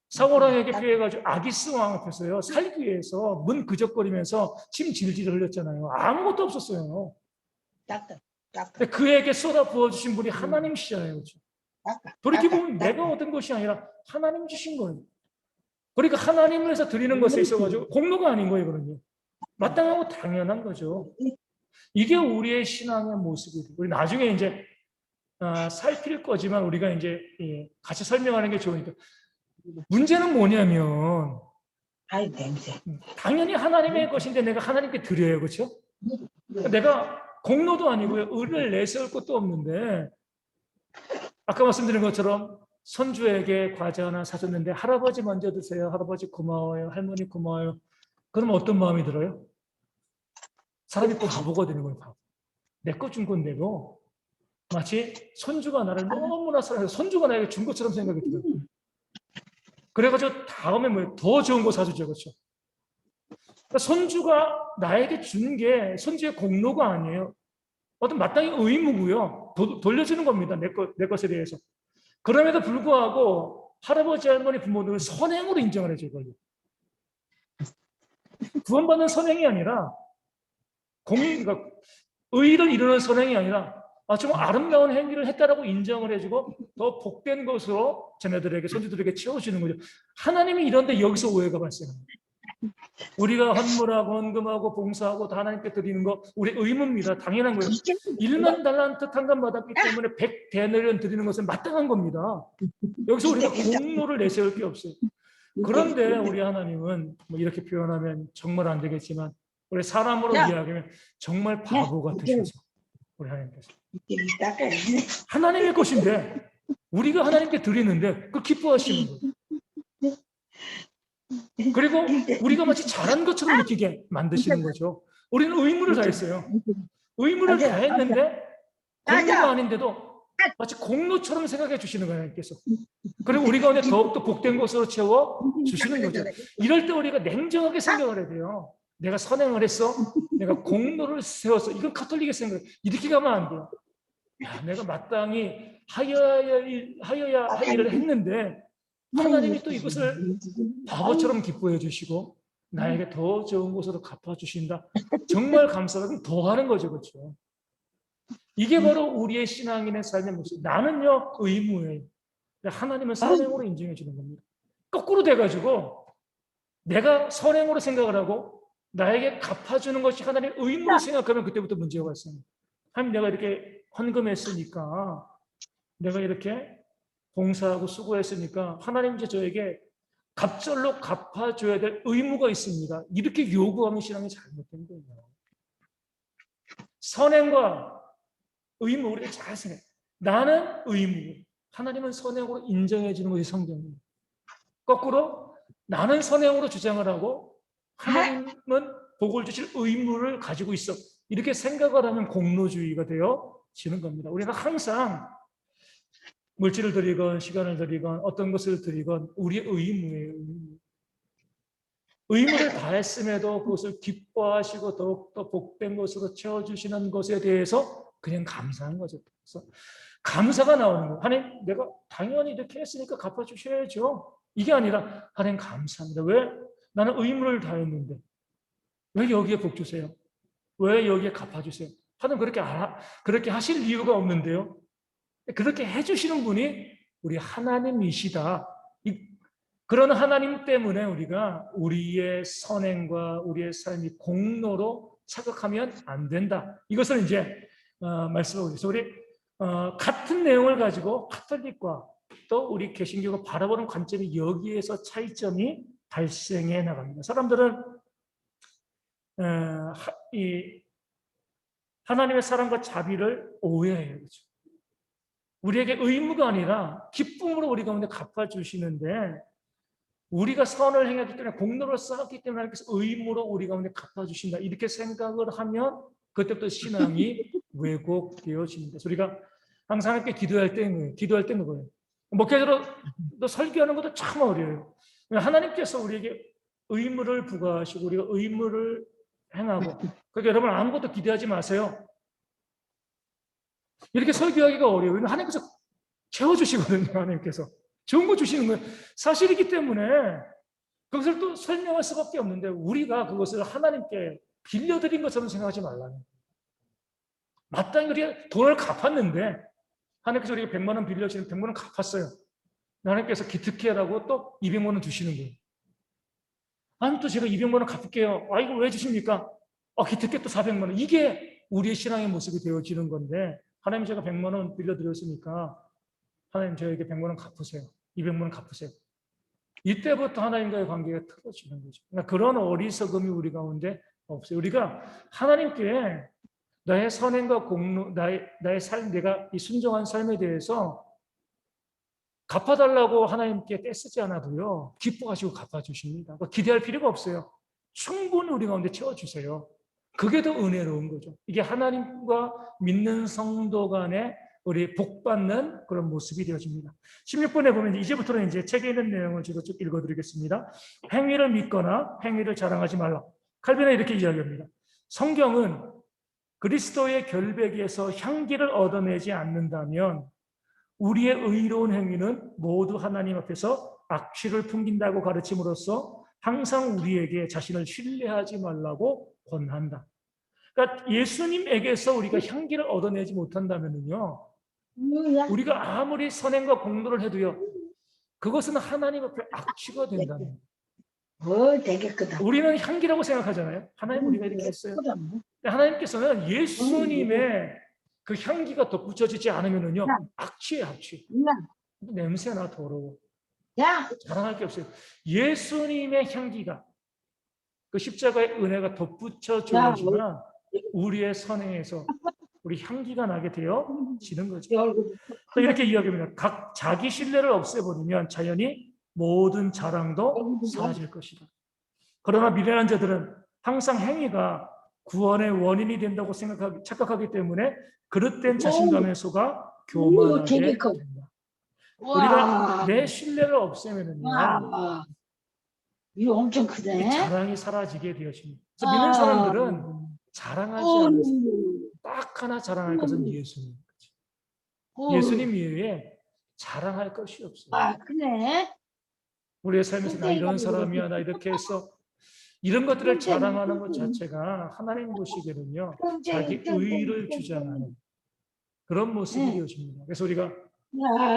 사울왕에게 피해가지고 아기스 왕 앞에서요 살기 위해서 문 그적거리면서 침 질질 흘렸잖아요. 아무것도 없었어요. 닦아. 근데 그에게 쏟아 부어주신 분이 하나님이시잖아요. 그렇죠? 닦아. 돌이켜보면 내가 얻은 것이 아니라 하나님 주신 거예요. 그러니까 하나님에서 드리는 것에 있어가지고 공로가 아닌 거예요. 그러면 마땅하고 당연한 거죠. 이게 우리의 신앙의 모습이에요. 우리 나중에 이제 살필 거지만 우리가 이제 같이 설명하는 게 좋으니까 문제는 뭐냐면 아이 냄새. 당연히 하나님의 것인데 내가 하나님께 드려요. 그렇죠? 내가 공로도 아니고요. 의를 내세울 것도 없는데 아까 말씀드린 것처럼 손주에게 과자 하나 사줬는데 할아버지 먼저 드세요. 할아버지 고마워요. 할머니 고마워요. 그럼 어떤 마음이 들어요? 사람이 꼭 바보가 되는 거예요. 바보. 내 거 준 건데도 마치 손주가 나를 너무나 사랑해서 손주가 나에게 준 것처럼 생각이 들어요. 그래가지고 다음에 뭐 더 좋은 거 사주죠. 그렇죠? 그러니까 손주가 나에게 준 게 손주의 공로가 아니에요. 어떤 마땅히 의무고요. 돌려주는 겁니다. 내 것에 대해서. 그럼에도 불구하고 할아버지, 할머니, 부모들은 선행으로 인정을 해줘요. 구원받는 선행이 아니라 그러니까 의를 이루는 선행이 아니라 좀 아름다운 행위를 했다라고 인정을 해주고 더 복된 것으로 자녀들에게, 손주들에게 채워주는 거죠. 하나님이 이런데 여기서 오해가 발생합니다. 우리가 헌물하고 헌금하고 봉사하고 다 하나님께 드리는 거 우리 의무입니다. 당연한 거예요. 1만 달란트 탕감 받았기 때문에 100데나리온 드리는 것은 마땅한 겁니다. 여기서 우리가 공로를 내세울 게 없어요. 그런데 우리 하나님은 뭐 이렇게 표현하면 정말 안 되겠지만 우리 사람으로 이야기하면 정말 바보 같으셔서 우리 하나님께서 하나님의 것인데 우리가 하나님께 드리는데 그 기뻐하시는 거예요. 그리고 우리가 마치 잘한 것처럼 느끼게 만드시는 거죠. 우리는 의무를 다했어요. 의무를 다했는데 공로가 아닌데도 마치 공로처럼 생각해 주시는 거예요, 하나님께서. 그리고 우리 가운데 더욱더 복된 것으로 채워 주시는 거죠. 이럴 때 우리가 냉정하게 생각을 해야 돼요. 내가 선행을 했어. 내가 공로를 세웠어. 이건 카톨릭의 생각. 이렇게 가면 안 돼요. 야, 내가 마땅히 하여야 할 일을 했는데 하나님이 또 이것을 바보처럼 기뻐해 주시고 나에게 더 좋은 곳으로 갚아주신다. 정말 감사하고 더 하는 거죠. 그렇죠? 이게 바로 우리의 신앙인의 삶의 모습. 나는요 의무예요. 하나님은 선행으로 인정해 주는 겁니다. 거꾸로 돼가지고 내가 선행으로 생각을 하고 나에게 갚아주는 것이 하나님의 의무로 생각하면 그때부터 문제가 발생합니다. 하나님 내가 이렇게 헌금했으니까 내가 이렇게 봉사하고 수고했으니까 하나님 이제 저에게 갑절로 갚아줘야 될 의무가 있습니다. 이렇게 요구하면 신앙이 잘못된 거예요. 선행과 의무 우리가 잘 생각해요. 나는 의무, 하나님은 선행으로 인정해 주는 것이 성경이에요. 거꾸로 나는 선행으로 주장을 하고 하나님은 복을 주실 의무를 가지고 있어. 이렇게 생각을 하면 공로주의가 되어지는 겁니다. 우리가 항상 물질을 드리건 시간을 드리건 어떤 것을 드리건 우리의 의무예요. 의무를 다했음에도 그것을 기뻐하시고 더욱더 복된 것으로 채워주시는 것에 대해서 그냥 감사한 거죠. 그래서 감사가 나오는 거예요. 하나님 내가 당연히 이렇게 했으니까 갚아주셔야죠. 이게 아니라 하나님 감사합니다. 왜? 나는 의무를 다했는데 왜 여기에 복 주세요? 왜 여기에 갚아주세요? 하나님 그렇게 하실 이유가 없는데요. 그렇게 해주시는 분이 우리 하나님이시다. 그런 하나님 때문에 우리가 우리의 선행과 우리의 삶이 공로로 착각하면 안 된다. 이것을 이제 말씀하고 있어요. 우리 같은 내용을 가지고 카톨릭과 또 우리 개신교가 바라보는 관점이 여기에서 차이점이 발생해 나갑니다. 사람들은 이 하나님의 사랑과 자비를 오해해요. 그렇죠? 우리에게 의무가 아니라 기쁨으로 우리 가운데 갚아주시는데 우리가 선을 행했기 때문에 공로를 쌓았기 때문에 하나님께서 의무로 우리 가운데 갚아주신다. 이렇게 생각을 하면 그때부터 신앙이 왜곡되어집니다. 우리가 항상 함께 기도할 때는 뭐예요? 목회자로 또 설교하는 것도 참 어려워요. 하나님께서 우리에게 의무를 부과하시고 우리가 의무를 행하고 그러니까 여러분 아무것도 기대하지 마세요. 이렇게 설교하기가 어려워요. 하나님께서 채워주시거든요. 하나님께서 좋은 거 주시는 거예요. 사실이기 때문에 그것을 또 설명할 수밖에 없는데 우리가 그것을 하나님께 빌려드린 것처럼 생각하지 말라는 거예요. 마땅히 우리가 돈을 갚았는데 하나님께서 우리가 100만 원 빌려주는 100만 원 갚았어요. 하나님께서 기특해라고 또 200만 원 주시는 거예요. 아니 또 제가 200만 원 갚을게요. 아 이거 왜 주십니까? 기특해 또 400만 원. 이게 우리의 신앙의 모습이 되어지는 건데 하나님 제가 100만 원 빌려드렸으니까 하나님 저에게 100만 원 갚으세요. 200만 원 갚으세요. 이때부터 하나님과의 관계가 틀어지는 거죠. 그러니까 그런 어리석음이 우리 가운데 없어요. 우리가 하나님께 나의 선행과 공로, 나의 삶, 내가 이 순종한 삶에 대해서 갚아달라고 하나님께 떼쓰지 않아도요, 기뻐하시고 갚아주십니다. 기대할 필요가 없어요. 충분히 우리 가운데 채워주세요. 그게 더 은혜로운 거죠. 이게 하나님과 믿는 성도 간에 우리 복받는 그런 모습이 되어집니다. 16번에 보면 이제부터는 이제 책에 있는 내용을 제가 쭉 읽어드리겠습니다. 행위를 믿거나 행위를 자랑하지 말라. 칼빈은 이렇게 이야기합니다. 성경은 그리스도의 결백에서 향기를 얻어내지 않는다면 우리의 의로운 행위는 모두 하나님 앞에서 악취를 풍긴다고 가르침으로써 항상 우리에게 자신을 신뢰하지 말라고 권한다. 그러니까 예수님에게서 우리가 향기를 얻어내지 못한다면요, 우리가 아무리 선행과 공로를 해도요, 그것은 하나님 앞에 악취가 된다는 거예요. 되겠거든. 우리는 향기라고 생각하잖아요. 하나님 우리가 이렇게 했어요. 하나님께서는 예수님의 그 향기가 덧붙여지지 않으면요, 악취예요, 악취. 냄새나 더러워. 자랑할 게 없어요. 예수님의 향기가 그 십자가의 은혜가 덧붙여져야지만 우리의 선행에서 우리 향기가 나게 되어지는 거죠. 이렇게 이야기합니다. 각 자기 신뢰를 없애버리면 자연히 모든 자랑도 사라질 것이다. 그러나 미련한 자들은 항상 행위가 구원의 원인이 된다고 착각하기 때문에 그릇된 자신감에 속아 교만하게 된다. 우리가 내 신뢰를 없애면은요, 이거 엄청 크네. 자랑이 사라지게 되어집니다. 그래서 믿는 사람들은 자랑하지 않으세요. 딱 하나 자랑할 것은 예수님. 예수님 이외에 자랑할 것이 없어요. 그래? 우리의 삶에서 나 이런 사람이야, 나 이렇게 해서 이런 것들을 자랑하는 것 자체가 하나님 보시기에는요, 자기 의를 주장하는 그런 모습이 되어집니다. 그래서 우리가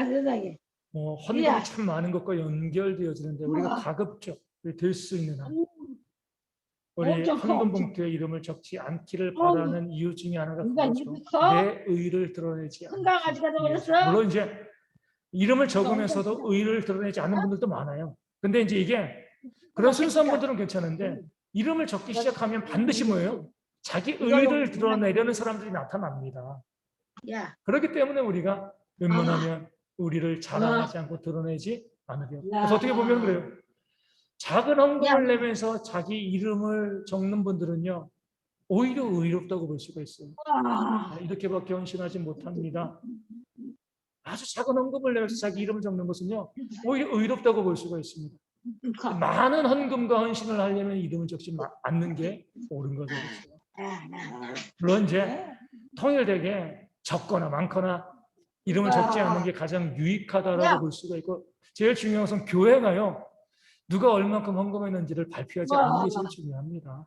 세상에. 헌금이 참 많은 것과 연결되어지는데 우리가 가급적 될 수 있는 한 우리 헌금 봉투에 이름을 적지 않기를 바라는 이유 중에 하나가 그거죠. 내 의를 드러내지 않기. 물론 이제 이름을 적으면서도 의를 드러내지 않는 분들도 많아요. 근데 이제 이게 그런 순수한 분들은 괜찮은데 이름을 적기 시작하면 반드시 뭐예요? 자기 의를 드러내려는 사람들이 나타납니다. 그렇기 때문에 우리가 웬만하면 우리를 자랑하지 않고 드러내지 않으려. 그래서 어떻게 보면 그래요. 작은 헌금을 내면서 자기 이름을 적는 분들은요, 오히려 의롭다고 볼 수가 있어요. 이렇게밖에 헌신하지 못합니다. 아주 작은 헌금을 내면서 자기 이름을 적는 것은요, 오히려 의롭다고 볼 수가 있습니다. 많은 헌금과 헌신을 하려면 이름을 적지 않는 게 옳은 거죠. 물론 이제 통일되게 적거나 많거나 이름을 적지 않는 게 가장 유익하다라고 볼 수가 있고, 제일 중요한 것은 교회가요, 누가 얼만큼 헌금했는지를 발표하지 않는 게 제일 중요합니다.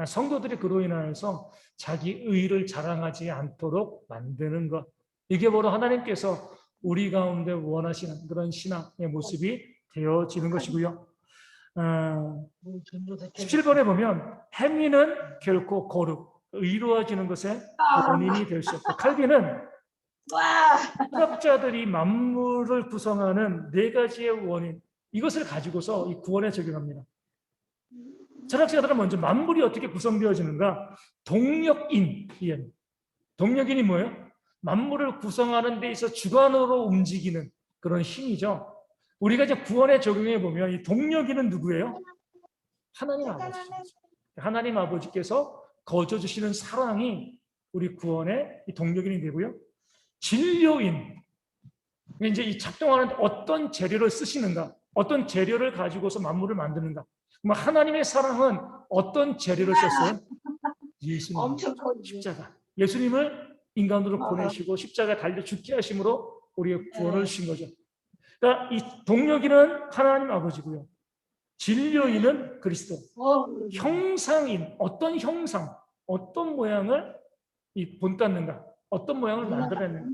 성도들이 그로 인하여서 자기 의를 자랑하지 않도록 만드는 것, 이게 바로 하나님께서 우리 가운데 원하시는 그런 신앙의 모습이 되어지는 것이고요. 17번에 보면 행위는 결코 거룩, 의로워지는 것의 원인이 될 수 없다. 칼빈은 철학자들이 만물을 구성하는 네 가지의 원인, 이것을 가지고서 이 구원에 적용합니다. 철학자들은 먼저 만물이 어떻게 구성되어지는가? 동력인. 동력인이 뭐예요? 만물을 구성하는 데 있어 주관으로 움직이는 그런 힘이죠. 우리가 이제 구원에 적용해 보면 이 동력인은 누구예요? 하나님 아버지죠. 하나님 아버지께서 거저 주시는 사랑이 우리 구원의 이 동력인이 되고요. 진료인, 이제 이 작동하는 어떤 재료를 쓰시는가, 어떤 재료를 가지고서 만물을 만드는가. 하나님의 사랑은 어떤 재료를 썼어요? 예수님, 십자가. 예수님을 인간으로 보내시고 십자가에 달려 죽게 하심으로 우리의 구원을 주신 거죠. 그러니까 이 동력인은 하나님 아버지고요. 진료인은 그리스도. 형상인, 어떤 형상, 어떤 모양을 이 본받는가? 어떤 모양을 만들어내는가?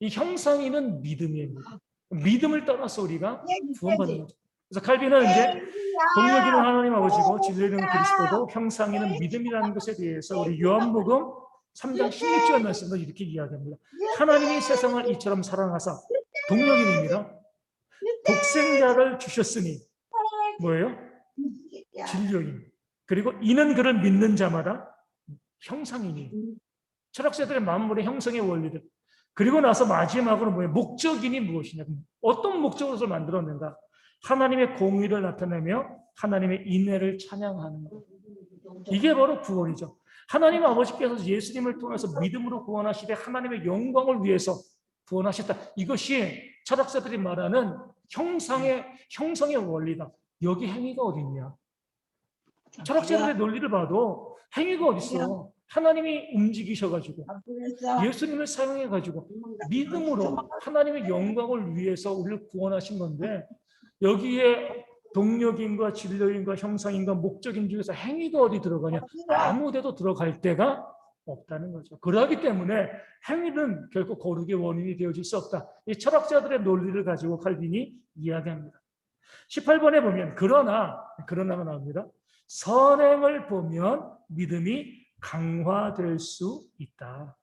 이 형상이는 믿음입니다. 믿음을 떠나서 우리가 구원받는 거죠. 그래서 칼빈은 이제 동력이는 하나님 아버지고 진리는 그리스도고 형상이는 믿음이라는 것에 대해서 우리 요한복음 3장 16절 말씀을 이렇게 이야기합니다. 하나님이 세상을 이처럼 사랑하사 동력인입니다. 독생자를 주셨으니 뭐예요? 진리인. 그리고 이는 그를 믿는 자마다 형상이니. 철학자들의 만물의 형성의 원리들. 그리고 나서 마지막으로 뭐예요? 목적인이 무엇이냐? 어떤 목적으로 만들었는가? 하나님의 공의를 나타내며 하나님의 인애를 찬양하는 것. 이게 바로 구원이죠. 하나님 아버지께서 예수님을 통해서 믿음으로 구원하시되 하나님의 영광을 위해서 구원하셨다. 이것이 철학자들이 말하는 형성의 원리다. 여기 행위가 어디 있냐? 철학자들의 논리를 봐도 행위가 어디 있어? 하나님이 움직이셔가지고 예수님을 사용해가지고 믿음으로 하나님의 영광을 위해서 우리를 구원하신 건데 여기에 동력인과 진료인과 형상인과 목적인 중에서 행위가 어디 들어가냐? 아무 데도 들어갈 데가 없다는 거죠. 그러기 때문에 행위는 결코 거룩의 원인이 되어질 수 없다. 이 철학자들의 논리를 가지고 칼빈이 이야기합니다. 18번에 보면 그러나가 나옵니다. 선행을 보면 믿음이 강화될 수 있다.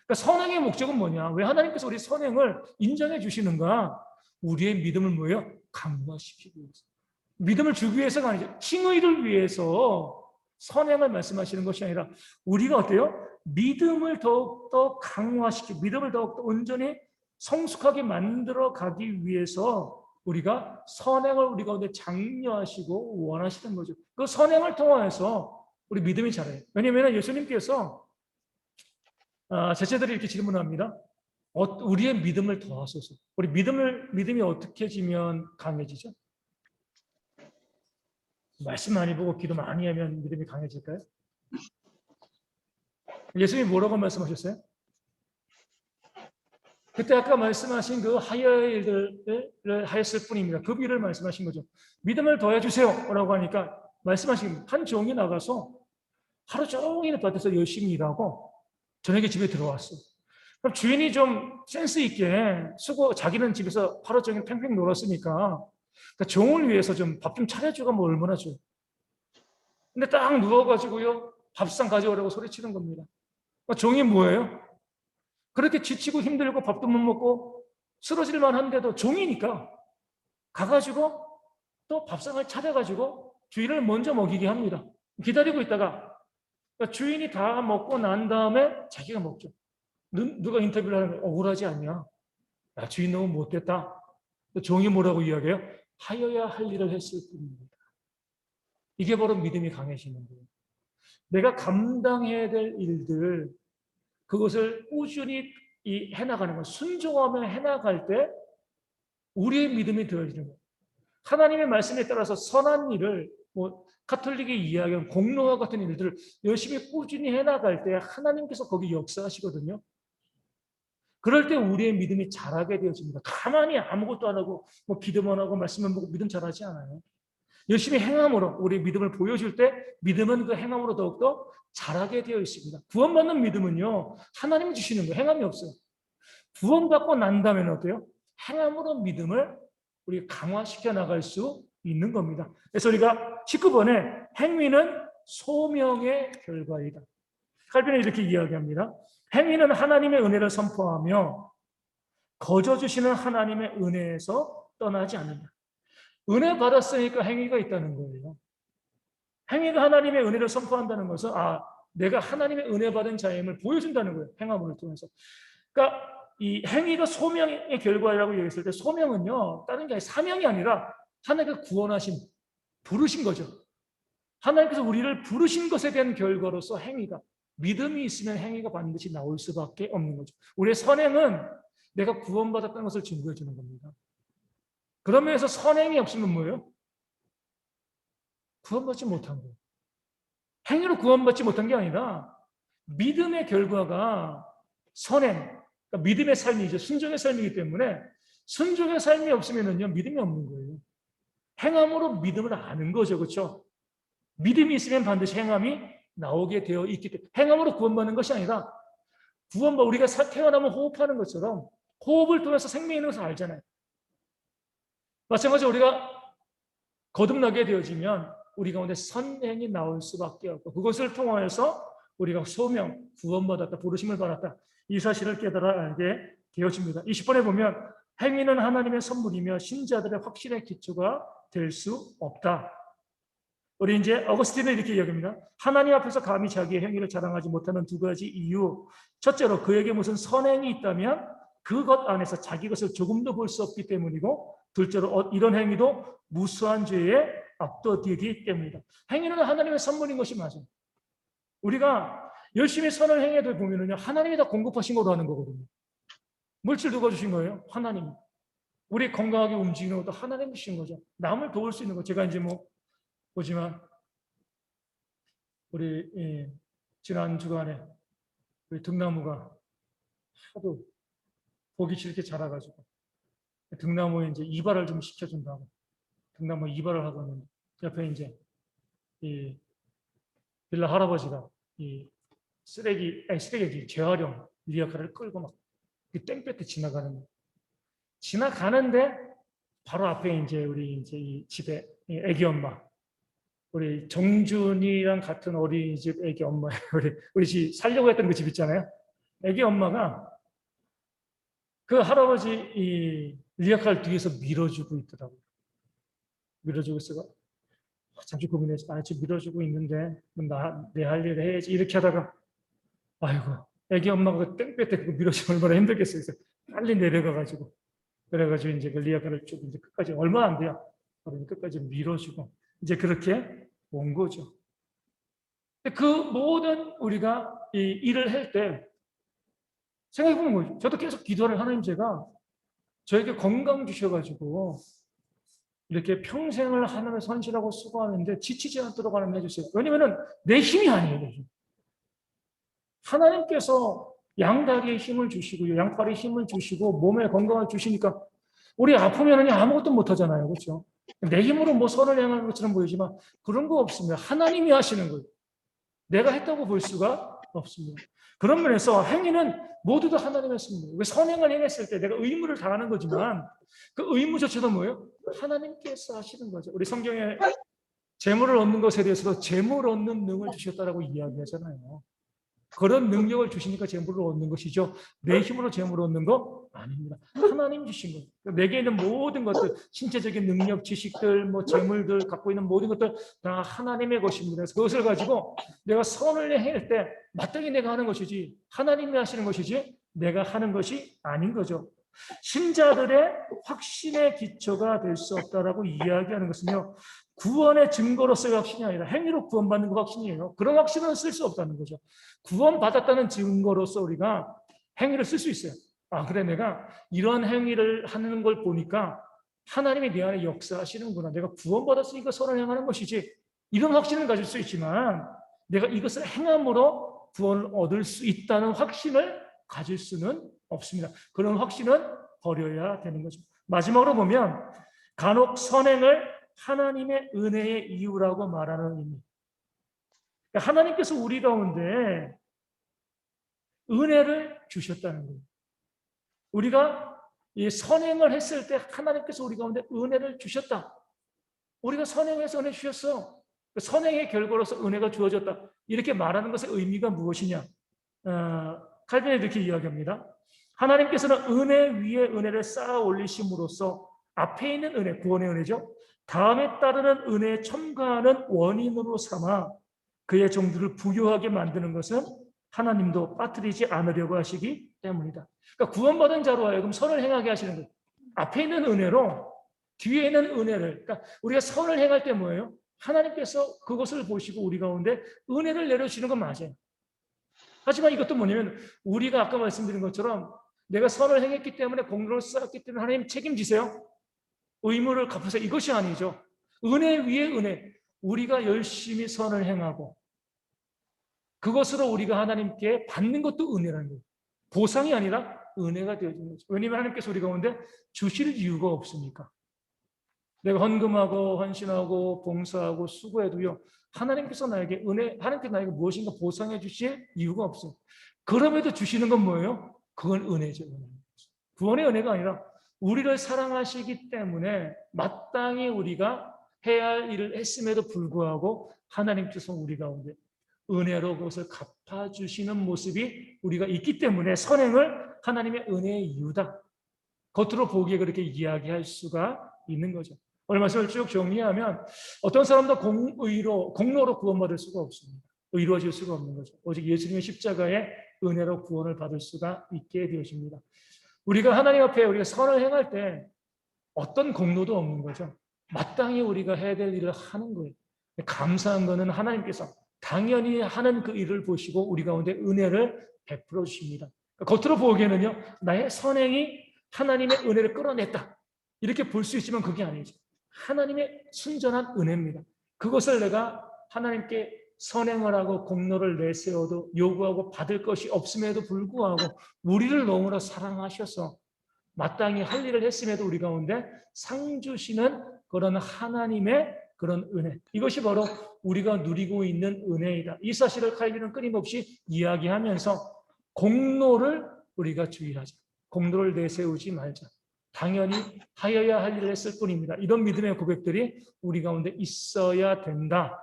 그러니까 선행의 목적은 뭐냐? 왜 하나님께서 우리 선행을 인정해 주시는가? 우리의 믿음을 뭐예요? 강화시키기 위해서. 믿음을 주기 위해서가 아니죠. 칭의를 위해서 선행을 말씀하시는 것이 아니라 우리가 어때요? 믿음을 더욱더 강화시키고 믿음을 더욱더 온전히 성숙하게 만들어 가기 위해서 우리가 선행을 우리 가운데 장려하시고 원하시는 거죠. 그 선행을 통해서 우리 믿음이 자라요. 왜냐하면 예수님께서 제자들이 이렇게 질문합니다. 우리의 믿음을 더하소서. 우리 믿음이 어떻게 지면 강해지죠? 말씀 많이 보고 기도 많이 하면 믿음이 강해질까요? 예수님이 뭐라고 말씀하셨어요? 그때 아까 말씀하신 그 하야의 일들을 하였을 뿐입니다. 그 일을 말씀하신 거죠. 믿음을 더해주세요 라고 하니까 말씀하신 한 종이 나가서 하루 종일 밭에서 열심히 일하고 저녁에 집에 들어왔어. 그럼 주인이 좀 센스 있게 자기는 집에서 하루 종일 팽팽 놀았으니까 그러니까 종을 위해서 좀 밥 좀 차려주고 뭐 얼마나 줘요. 근데 딱 누워가지고요 밥상 가져오라고 소리치는 겁니다. 종이 뭐예요? 그렇게 지치고 힘들고 밥도 못 먹고 쓰러질만 한데도 종이니까 가가지고 또 밥상을 차려가지고 주인을 먼저 먹이게 합니다. 기다리고 있다가 그러니까 주인이 다 먹고 난 다음에 자기가 먹죠. 누가 인터뷰를 하면 억울하지 않냐? 야, 주인 너무 못됐다. 종이 뭐라고 이야기해요? 하여야 할 일을 했을 뿐입니다. 이게 바로 믿음이 강해지는 거예요. 내가 감당해야 될 일들 그것을 꾸준히 해나가는 것, 순종하며 해나갈 때 우리의 믿음이 되어지는 거예요. 하나님의 말씀에 따라서 선한 일을 카톨릭이 이야기하는 공로와 같은 일들을 열심히 꾸준히 해나갈 때 하나님께서 거기 역사하시거든요. 그럴 때 우리의 믿음이 자라게 되어집니다. 가만히 아무것도 안 하고 기도만 하고 말씀만 보고 믿음 자라지 않아요. 열심히 행함으로 우리 믿음을 보여줄 때 믿음은 그 행함으로 더욱더 자라게 되어 있습니다. 구원받는 믿음은요 하나님이 주시는 거예요. 행함이 없어요. 구원받고 난 다음에는 어때요? 행함으로 믿음을 우리가 강화시켜 나갈 수 있는 겁니다. 그래서 우리가 19번에 행위는 소명의 결과이다. 칼빈은 이렇게 이야기합니다. 행위는 하나님의 은혜를 선포하며 거저 주시는 하나님의 은혜에서 떠나지 않는다. 은혜 받았으니까 행위가 있다는 거예요. 행위가 하나님의 은혜를 선포한다는 것은 내가 하나님의 은혜 받은 자임을 보여준다는 거예요. 행함을 통해서. 그러니까 이 행위가 소명의 결과라고 얘기했을 때 소명은요 다른 게 아니라 사명이 아니라 하나님께서 구원하신 부르신 거죠. 하나님께서 우리를 부르신 것에 대한 결과로서 행위가 믿음이 있으면 행위가 반드시 나올 수밖에 없는 거죠. 우리의 선행은 내가 구원받았다는 것을 증거해 주는 겁니다. 그런 면에서 선행이 없으면 뭐예요? 구원받지 못한 거예요. 행위로 구원받지 못한 게 아니라 믿음의 결과가 선행, 그러니까 믿음의 삶이죠. 순종의 삶이기 때문에 순종의 삶이 없으면요 믿음이 없는 거예요. 행함으로 믿음을 아는 거죠, 그렇죠? 믿음이 있으면 반드시 행함이 나오게 되어 있기 때문에 행함으로 구원받는 것이 아니라 우리가 태어나면 호흡하는 것처럼 호흡을 통해서 생명이 있는 것을 알잖아요. 마찬가지로 우리가 거듭나게 되어지면 우리 가운데 선행이 나올 수밖에 없고 그것을 통하여서 우리가 소명, 구원받았다, 부르심을 받았다. 이 사실을 깨달아 알게 되어집니다. 20번에 보면 행위는 하나님의 선물이며 신자들의 확신의 기초가 될 수 없다. 우리 이제 어거스틴은 이렇게 이야기합니다. 하나님 앞에서 감히 자기의 행위를 자랑하지 못하는 두 가지 이유. 첫째로 그에게 무슨 선행이 있다면 그것 안에서 자기 것을 조금도 볼 수 없기 때문이고, 둘째로 이런 행위도 무수한 죄에 압도되기 때문이다. 행위는 하나님의 선물인 것이 맞아요. 우리가 열심히 선을 행해도 보면은요, 하나님이 다 공급하신 거로 하는 거거든요. 물질 누가 주신 거예요? 하나님. 우리 건강하게 움직이는 것도 하나님이 주신 거죠. 남을 도울 수 있는 거. 제가 이제 보지만 우리 지난 주간에 우리 등나무가 하도 보기 싫게 자라가지고 등나무에 이제 이발을 좀 시켜준다고 등나무 이발을 하고 있는데 옆에 이제 이 빌라 할아버지가 이 쓰레기 재활용 리어카를 끌고 막 땡볕에 지나가는데 바로 앞에 이제 우리 이제 이 집에 애기 엄마 우리 정준이랑 같은 어린이집 애기 엄마 우리 집 살려고 했던 그 집 있잖아요. 애기 엄마가 그 할아버지 이 리어카를 뒤에서 밀어주고 있더라고요. 밀어주고 있어가 잠시 고민해서 지금 밀어주고 있는데 내 할 일을 해야지 이렇게 하다가 아이고 애기 엄마가 그 땡볕에 그거 밀어주면 얼마나 힘들겠어요. 그래서 빨리 내려가가지고 그래가지고 이제 그 리어카를 쭉 이제 끝까지 얼마 안 돼요. 끝까지 밀어주고 이제 그렇게 온 거죠. 그 모든 우리가 이 일을 할 때 생각해보는 거죠. 저도 계속 기도하는 하나님 제가 저에게 건강 주셔가지고 이렇게 평생을 하나님을 선실하고 수고하는데 지치지 않도록 하나님 해주세요. 왜냐면은 내 힘이 아니에요. 내 힘. 하나님께서 양다리에 힘을 주시고 양팔에 힘을 주시고 몸에 건강을 주시니까 우리 아프면은 아무것도 못 하잖아요. 그렇죠? 내 힘으로 뭐 선을 행하는 것처럼 보이지만 그런 거 없습니다. 하나님이 하시는 거예요. 내가 했다고 볼 수가 없습니다. 그런 면에서 행위는 모두 다 하나님의 선물. 선행을 행했을 때 내가 의무를 다하는 거지만 그 의무조차도 뭐예요? 하나님께서 하시는 거죠. 우리 성경에 재물을 얻는 것에 대해서도 재물 얻는 능을 주셨다라고 이야기하잖아요. 그런 능력을 주시니까 재물을 얻는 것이죠. 내 힘으로 재물을 얻는 거 아닙니다. 하나님 주신 거예요. 내게 있는 모든 것들, 신체적인 능력, 지식들, 뭐 재물들, 갖고 있는 모든 것들 다 하나님의 것입니다. 그래서 그것을 가지고 내가 선을 행할 때 마땅히 내가 하는 것이지 하나님이 하시는 것이지 내가 하는 것이 아닌 거죠. 신자들의 확신의 기초가 될 수 없다라고 이야기하는 것은요. 구원의 증거로서의 확신이 아니라 행위로 구원받는 거 확신이에요. 그런 확신은 쓸 수 없다는 거죠. 구원받았다는 증거로서 우리가 행위를 쓸 수 있어요. 그래 내가 이런 행위를 하는 걸 보니까 하나님이 내 안에 역사하시는구나. 내가 구원받았으니까 선을 행하는 것이지. 이런 확신을 가질 수 있지만 내가 이것을 행함으로 구원을 얻을 수 있다는 확신을 가질 수는 없습니다. 그런 확신은 버려야 되는 거죠. 마지막으로 보면 간혹 선행을 하나님의 은혜의 이유라고 말하는 의미. 하나님께서 우리 가운데 은혜를 주셨다는 거예요. 우리가 이 선행을 했을 때 하나님께서 우리 가운데 은혜를 주셨다. 우리가 선행해서 은혜 주셨어. 선행의 결과로서 은혜가 주어졌다. 이렇게 말하는 것의 의미가 무엇이냐? 칼빈이 이렇게 이야기합니다. 하나님께서는 은혜 위에 은혜를 쌓아 올리심으로써 앞에 있는 은혜, 구원의 은혜죠. 다음에 따르는 은혜에 첨가하는 원인으로 삼아 그의 종들을 부유하게 만드는 것은 하나님도 빠뜨리지 않으려고 하시기 때문이다. 그러니까 구원받은 자로 하여금 선을 행하게 하시는 거예요. 앞에 있는 은혜로 뒤에 있는 은혜를, 그러니까 우리가 선을 행할 때 뭐예요? 하나님께서 그것을 보시고 우리 가운데 은혜를 내려주시는 건 맞아요. 하지만 이것도 뭐냐면 우리가 아까 말씀드린 것처럼 내가 선을 행했기 때문에 공로를 쌓았기 때문에 하나님 책임지세요. 의무를 갚으세요. 이것이 아니죠. 은혜 위에 은혜. 우리가 열심히 선을 행하고 그것으로 우리가 하나님께 받는 것도 은혜라는 거예요. 보상이 아니라 은혜가 되어지는 거죠. 왜냐하면 하나님께서 우리 가운데 주실 이유가 없으니까. 내가 헌금하고 헌신하고 봉사하고 수고해도요. 하나님께서 나에게 하나님께서 나에게 무엇인가 보상해 주실 이유가 없어요. 그럼에도 주시는 건 뭐예요? 그건 은혜죠. 구원의 은혜가 아니라 우리를 사랑하시기 때문에 마땅히 우리가 해야 할 일을 했음에도 불구하고 하나님께서 우리 가운데 은혜로 그것을 갚아주시는 모습이 우리가 있기 때문에 선행을 하나님의 은혜의 이유다. 겉으로 보기에 그렇게 이야기할 수가 있는 거죠. 오늘 말씀을 쭉 정리하면 어떤 사람도 공로로 구원받을 수가 없습니다. 이루어질 수가 없는 거죠. 오직 예수님의 십자가의 은혜로 구원을 받을 수가 있게 되어집니다. 우리가 하나님 앞에 우리가 선을 행할 때 어떤 공로도 없는 거죠. 마땅히 우리가 해야 될 일을 하는 거예요. 감사한 거는 하나님께서 당연히 하는 그 일을 보시고 우리 가운데 은혜를 베풀어 주십니다. 겉으로 보기에는요, 나의 선행이 하나님의 은혜를 끌어냈다, 이렇게 볼 수 있지만 그게 아니죠. 하나님의 순전한 은혜입니다. 그것을 내가 하나님께 선행을 하고 공로를 내세워도 요구하고 받을 것이 없음에도 불구하고 우리를 너무나 사랑하셔서 마땅히 할 일을 했음에도 우리 가운데 상 주시는 그런 하나님의 그런 은혜, 이것이 바로 우리가 누리고 있는 은혜이다. 이 사실을 칼빈은 끊임없이 이야기하면서 공로를 우리가 주의하자, 공로를 내세우지 말자, 당연히 하여야 할 일을 했을 뿐입니다. 이런 믿음의 고백들이 우리 가운데 있어야 된다.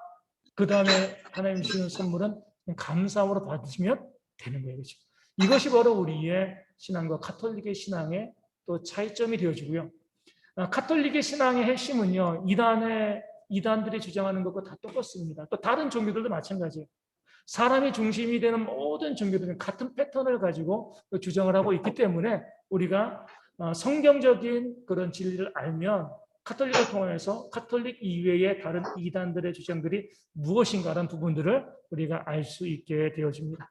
그 다음에 하나님 주시는 선물은 감사함으로 받으시면 되는 거예요. 그렇죠? 이것이 바로 우리의 신앙과 가톨릭의 신앙의 또 차이점이 되어지고요. 가톨릭의 신앙의 핵심은요, 이단들이 주장하는 것과 다 똑같습니다. 또 다른 종교들도 마찬가지예요. 사람이 중심이 되는 모든 종교들은 같은 패턴을 가지고 주장을 하고 있기 때문에 우리가 성경적인 그런 진리를 알면 가톨릭을 통해서 가톨릭 이외의 다른 이단들의 주장들이 무엇인가라는 부분들을 우리가 알 수 있게 되어집니다.